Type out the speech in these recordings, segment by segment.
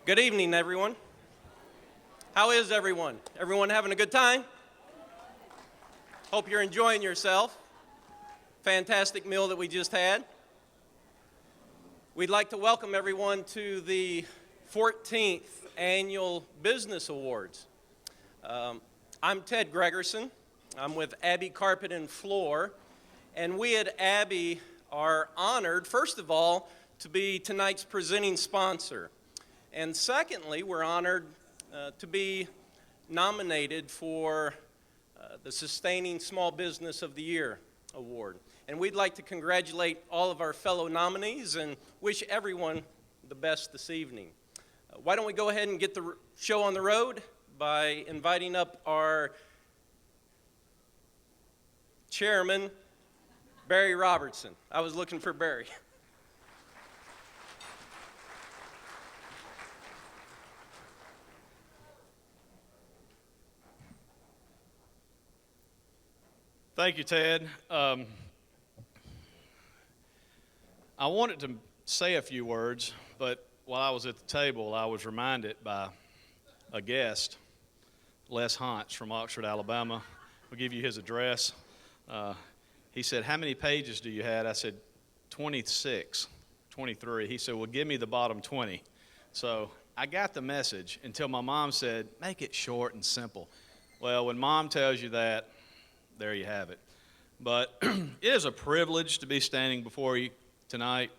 Good evening, everyone. How is everyone? Everyone having a good time? Hope you're enjoying yourself. Fantastic meal that we just had. We'd like to welcome everyone to the 14th Annual Business Awards. I'm Ted Gregerson. I'm with Abbey Carpet and Floor, and we at Abbey are honored, first of all, to be tonight's presenting sponsor. And secondly, we're honored to be nominated for the Sustaining Small Business of the Year award. And we'd like to congratulate all of our fellow nominees and wish everyone the best this evening. Why don't we go ahead and get the show on the road by inviting up our chairman, Barry Robertson. I was looking for Barry. Thank you, Ted. I wanted to say a few words, but while I was at the table, I was reminded by a guest, Les Hunts from Oxford, Alabama. I'll give you his address. He said, "How many pages do you have?" I said, 26, 23. He said, "Well, give me the bottom 20. So I got the message until my mom said, "Make it short and simple." Well, when mom tells you that, there you have it. But it is a privilege to be standing before you tonight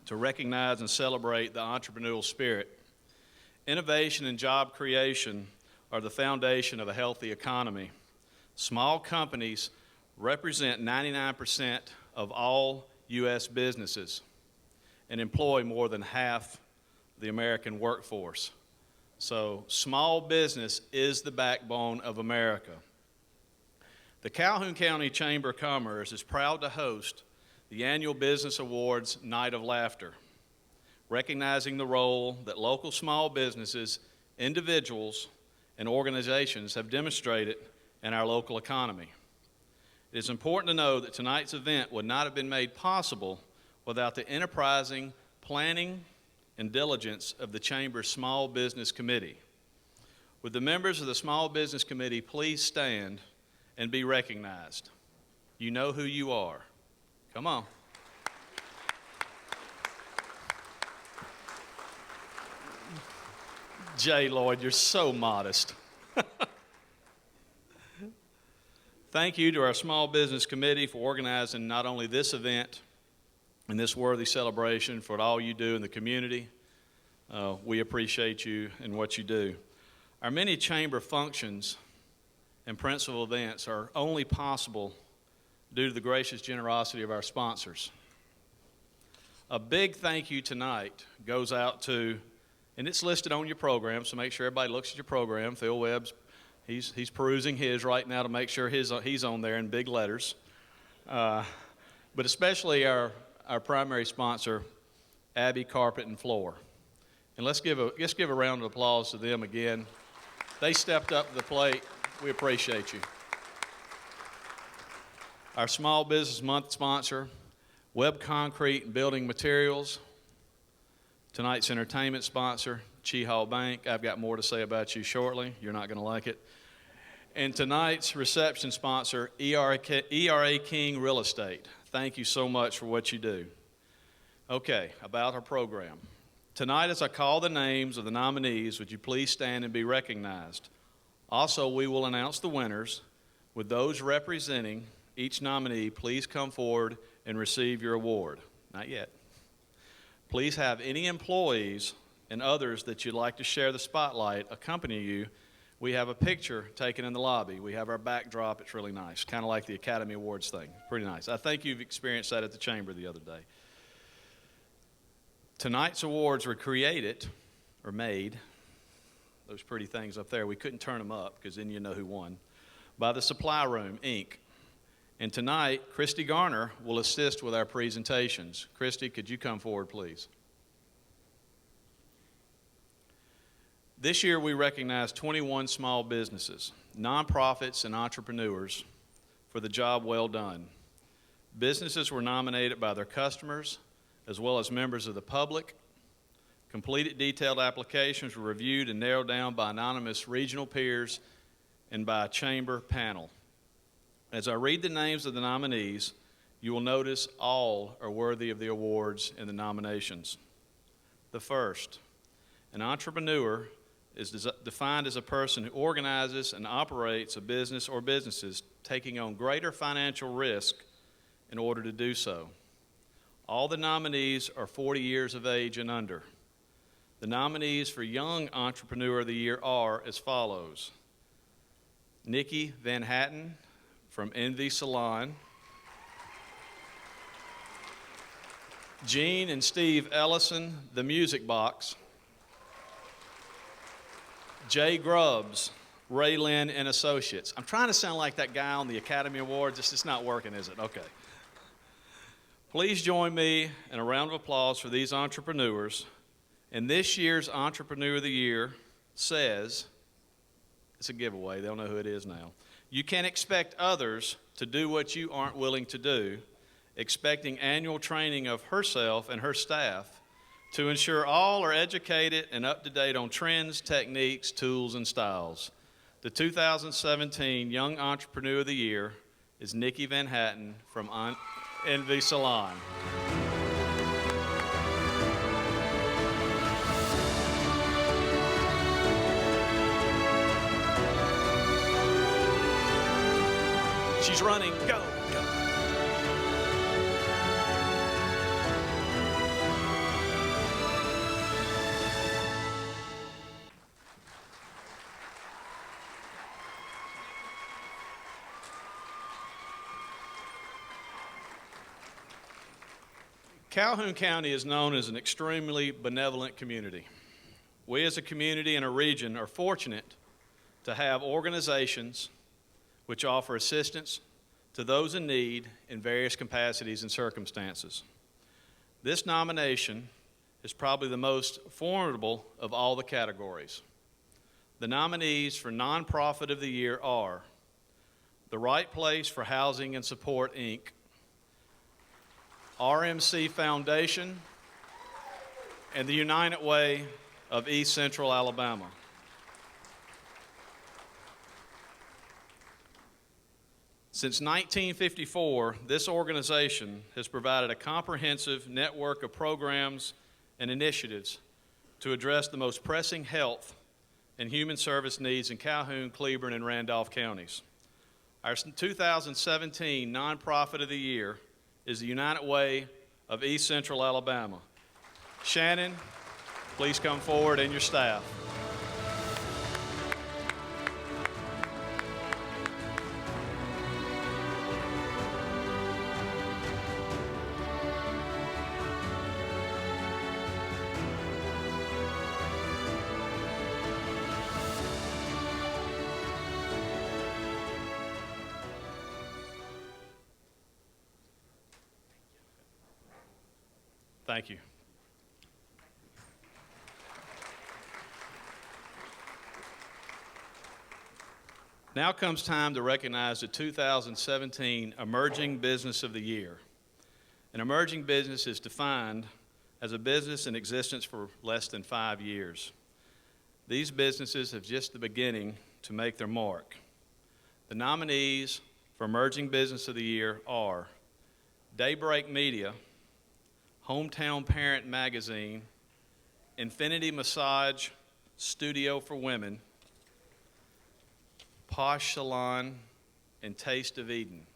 to recognize and celebrate the entrepreneurial spirit. Innovation and job creation are the foundation of a healthy economy. Small companies represent 99% of all U.S. businesses and employ more than half the American workforce. So small business is the backbone of America. The Calhoun County Chamber of Commerce is proud to host the annual Business Awards Night of Laughter, recognizing the role that local small businesses, individuals, and organizations have demonstrated in our local economy. It is important to know that tonight's event would not have been made possible without the enterprising planning and diligence of the Chamber's Small Business Committee. Would the members of the Small Business Committee please stand and be recognized? You know who you are. Come on. Jay Lloyd, you're so modest. Thank you to our Small Business Committee for organizing not only this event and this worthy celebration, for all you do in the community. We appreciate you and what you do. Our many chamber functions and principal events are only possible due to the gracious generosity of our sponsors. A big thank you tonight goes out to, and it's listed on your program, so make sure everybody looks at your program. Phil Webb's, he's perusing his right now to make sure he's on there in big letters. But especially our primary sponsor, Abbey Carpet and Floor. And let's give a round of applause to them again. They stepped up to the plate. We appreciate you. Our Small Business Month sponsor, Webb Concrete and Building Materials. Tonight's entertainment sponsor, Chee-Haw Bank. I've got more to say about you shortly. You're not going to like it. And tonight's reception sponsor, ERA King Real Estate. Thank you so much for what you do. Okay, about our program. Tonight, as I call the names of the nominees, would you please stand and be recognized? Also, we will announce the winners. With those representing each nominee, please come forward and receive your award. Not yet. Please have any employees and others that you'd like to share the spotlight accompany you. We have a picture taken in the lobby. We have our backdrop. It's really nice, kind of like the Academy Awards thing. Pretty nice. I think you've experienced that at the Chamber the other day. Tonight's awards were created or made, those pretty things up there, we couldn't turn them up because then you know who won, by the Supply Room, Inc. And tonight, Christy Garner will assist with our presentations. Christy, could you come forward, please? This year, we recognize 21 small businesses, nonprofits, and entrepreneurs for the job well done. Businesses were nominated by their customers, as well as members of the public, Completed detailed applications were reviewed and narrowed down by anonymous regional peers and by a chamber panel. As I read the names of the nominees, you will notice all are worthy of the awards in the nominations. The first, an entrepreneur is defined as a person who organizes and operates a business or businesses taking on greater financial risk in order to do so. All the nominees are 40 years of age and under. The nominees for Young Entrepreneur of the Year are as follows: Nikki Van Hatten from Envy Salon, Gene and Steve Ellison, The Music Box, Jay Grubbs, Ray Lynn and Associates. I'm trying to sound like that guy on the Academy Awards. It's just not working, is it? Okay. Please join me in a round of applause for these entrepreneurs. And this year's Entrepreneur of the Year says, it's a giveaway, they'll know who it is now. You can't expect others to do what you aren't willing to do, expecting annual training of herself and her staff to ensure all are educated and up to date on trends, techniques, tools, and styles. The 2017 Young Entrepreneur of the Year is Nikki Van Hatten from Envy Salon. She's running. Go. Calhoun County is known as an extremely benevolent community. We as a community and a region are fortunate to have organizations which offer assistance to those in need in various capacities and circumstances. This nomination is probably the most formidable of all the categories. The nominees for Nonprofit of the Year are the Right Place for Housing and Support, Inc., RMC Foundation, and the United Way of East Central Alabama. Since 1954, this organization has provided a comprehensive network of programs and initiatives to address the most pressing health and human service needs in Calhoun, Cleburne, and Randolph counties. Our 2017 Nonprofit of the Year is the United Way of East Central Alabama. Shannon, please come forward, and your staff. Thank you. Now comes time to recognize the 2017 Emerging Business of the Year. An emerging business is defined as a business in existence for less than 5 years. These businesses have just the beginning to make their mark. The nominees for Emerging Business of the Year are Daybreak Media, Hometown Parent Magazine, Infinity Massage Studio for Women, Posh Salon, and Taste of Eden.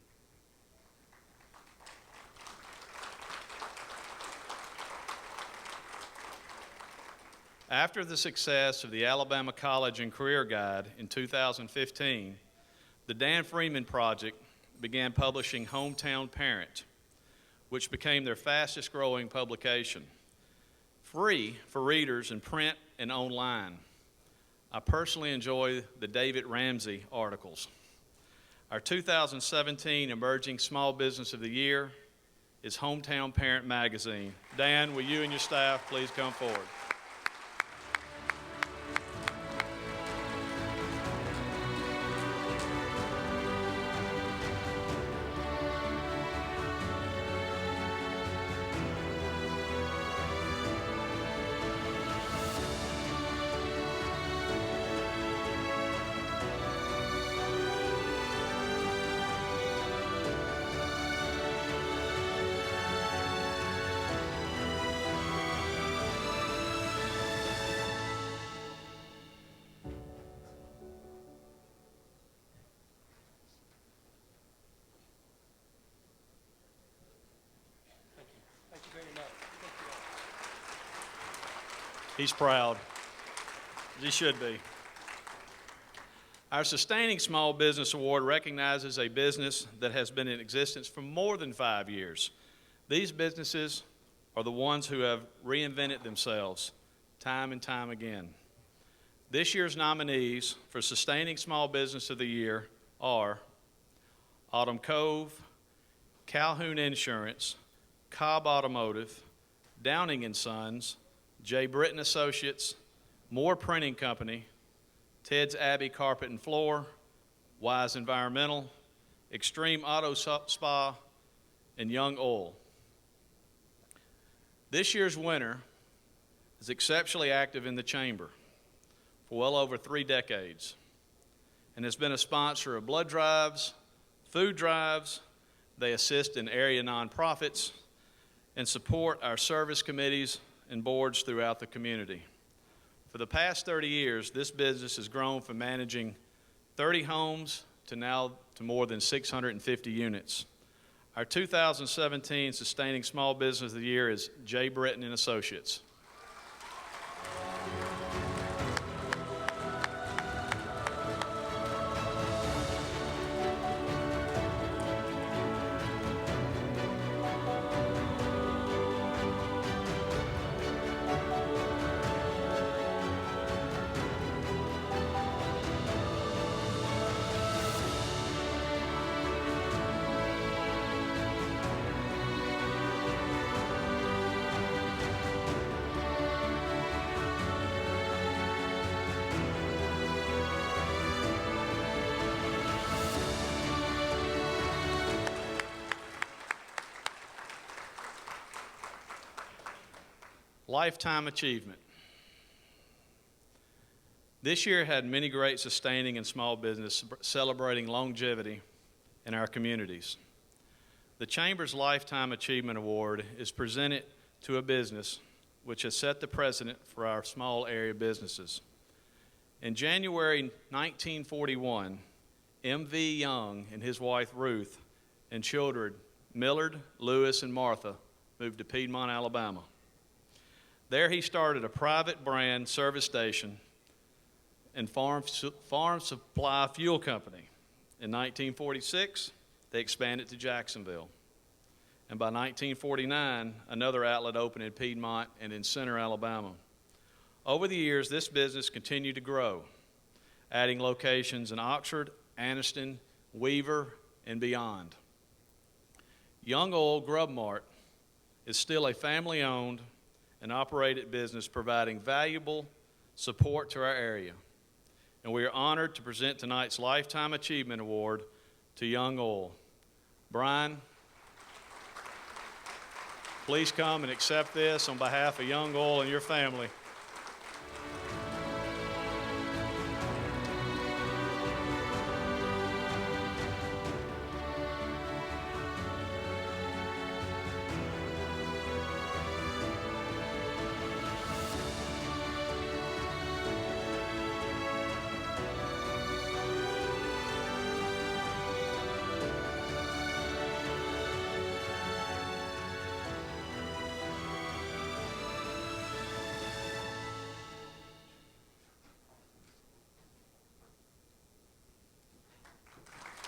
After the success of the Alabama College and Career Guide in 2015, the Dan Freeman Project began publishing Hometown Parent, which became their fastest growing publication, free for readers in print and online. I personally enjoy the David Ramsey articles. Our 2017 Emerging Small Business of the Year is Hometown Parent Magazine. Dan, will you and your staff please come forward? He's proud. He should be. Our Sustaining Small Business Award recognizes a business that has been in existence for more than 5 years. These businesses are the ones who have reinvented themselves time and time again. This year's nominees for Sustaining Small Business of the Year are Autumn Cove, Calhoun Insurance, Cobb Automotive, Downing & Sons, J. Britton Associates, Moore Printing Company, Ted's Abbey Carpet and Floor, Wise Environmental, Extreme Auto Spa, and Young Oil. This year's winner is exceptionally active in the Chamber for well over 3 decades and has been a sponsor of blood drives, food drives. They assist in area nonprofits and support our service committees and boards throughout the community. For the past 30 years, this business has grown from managing 30 homes to now to more than 650 units. Our 2017 Sustaining Small Business of the Year is J. Britton and Associates. Lifetime Achievement. This year had many great sustaining and small business celebrating longevity in our communities. The Chamber's Lifetime Achievement Award is presented to a business which has set the precedent for our small area businesses. In January 1941, M.V. Young and his wife Ruth and children Millard, Lewis, and Martha moved to Piedmont, Alabama. There he started a private brand service station and farm supply fuel company. In 1946, they expanded to Jacksonville. And by 1949, another outlet opened in Piedmont and in Center, Alabama. Over the years, this business continued to grow, adding locations in Oxford, Anniston, Weaver, and beyond. Young Oil Grub Mart is still a family-owned and operated business providing valuable support to our area. And we are honored to present tonight's Lifetime Achievement Award to Young Oil. Brian, please come and accept this on behalf of Young Oil and your family.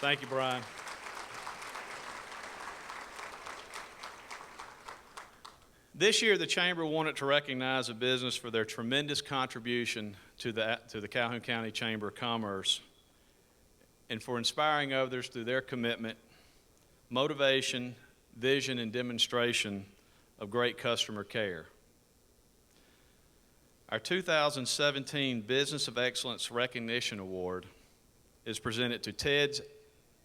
Thank you, Brian. This year, the Chamber wanted to recognize a business for their tremendous contribution to the Calhoun County Chamber of Commerce and for inspiring others through their commitment, motivation, vision, and demonstration of great customer care. Our 2017 Business of Excellence Recognition Award is presented to Ted's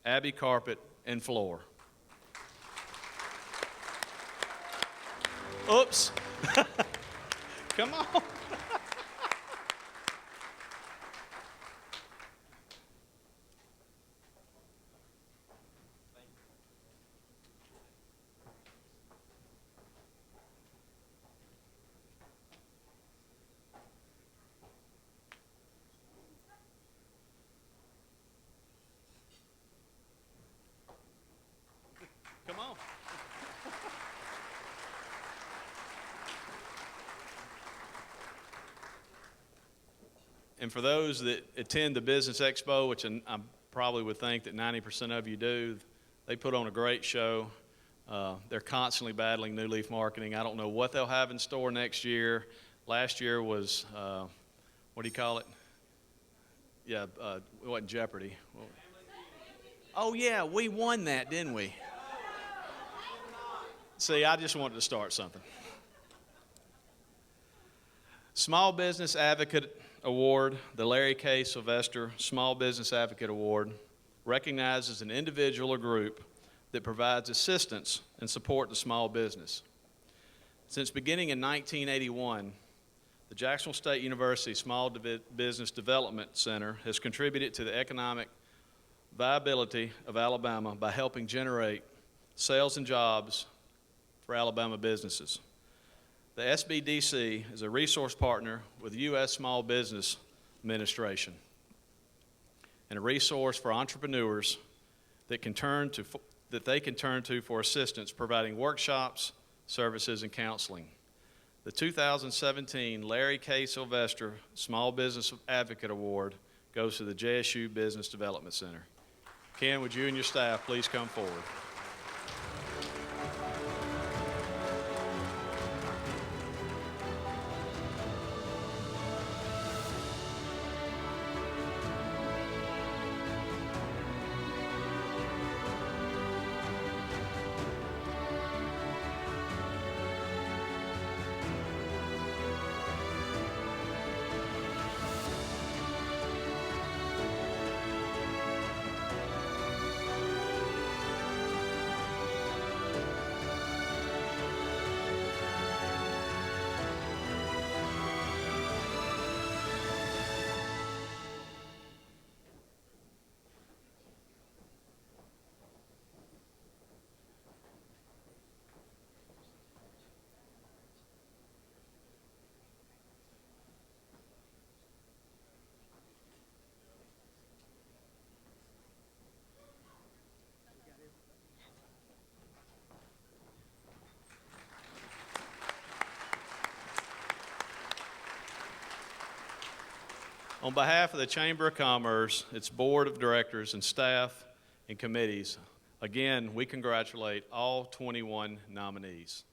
Abbey Carpet and Floor. Oops. Come on. Come on. And for those that attend the Business Expo, which I probably would think that 90% of you do, they put on a great show. They're constantly battling New Leaf Marketing. I don't know what they'll have in store next year. Last year was, what do you call it? Yeah, it wasn't Jeopardy. Oh, yeah, we won that, didn't we? See, I just wanted to start something. Small Business Advocate Award, the Larry K. Sylvester Small Business Advocate Award, recognizes an individual or group that provides assistance and support to small business. Since beginning in 1981, the Jacksonville State University Small Business Development Center has contributed to the economic viability of Alabama by helping generate sales and jobs for Alabama businesses. The SBDC is a resource partner with the U.S. Small Business Administration and a resource for entrepreneurs that they can turn to for assistance, providing workshops, services, and counseling. The 2017 Larry K. Sylvester Small Business Advocate Award goes to the JSU Business Development Center. Ken, would you and your staff please come forward? On behalf of the Chamber of Commerce, its board of directors and staff and committees, again, we congratulate all 21 nominees.